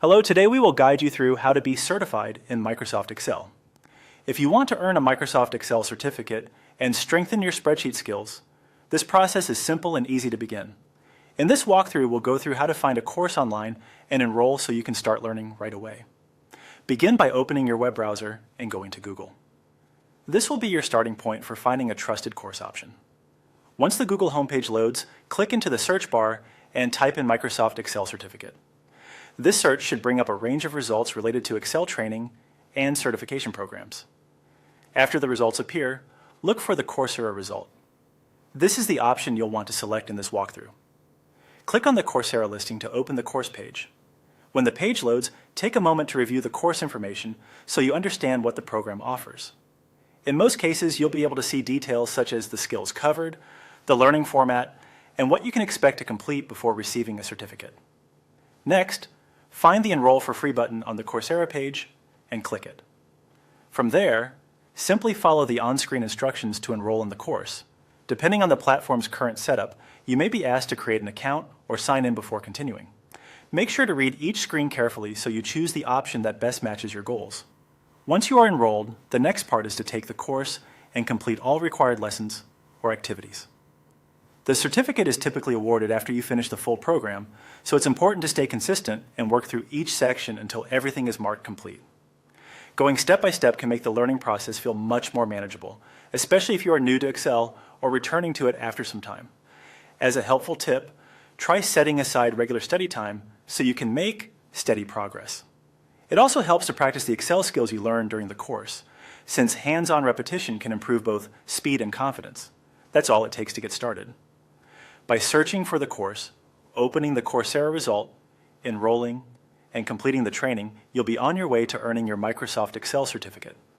Hello, today we will guide you through how to be certified in Microsoft Excel. If you want to earn a Microsoft Excel certificate and strengthen your spreadsheet skills, this process is simple and easy to begin. In this walkthrough, we'll go through how to find a course online and enroll so you can start learning right away. Begin by opening your web browser and going to Google. This will be your starting point for finding a trusted course option. Once the Google homepage loads, click into the search bar and type in Microsoft Excel Certificate. This search should bring up a range of results related to Excel training and certification programs. After the results appear, look for the Coursera result. This is the option you'll want to select in this walkthrough. Click on the Coursera listing to open the course page. When the page loads, take a moment to review the course information so you understand what the program offers. In most cases, you'll be able to see details such as the skills covered, the learning format, and what you can expect to complete before receiving a certificate. Next, find the Enroll for Free button on the Coursera page and click it. From there, simply follow the on-screen instructions to enroll in the course. Depending on the platform's current setup, you may be asked to create an account or sign in before continuing. Make sure to read each screen carefully so you choose the option that best matches your goals. Once you are enrolled, the next part is to take the course and complete all required lessons or activities. The certificate is typically awarded after you finish the full program, so it's important to stay consistent and work through each section until everything is marked complete. Going step by step can make the learning process feel much more manageable, especially if you are new to Excel or returning to it after some time. As a helpful tip, try setting aside regular study time so you can make steady progress. It also helps to practice the Excel skills you learn during the course, since hands-on repetition can improve both speed and confidence. That's all it takes to get started. By searching for the course, opening the Coursera result, enrolling, and completing the training, you'll be on your way to earning your Microsoft Excel certificate.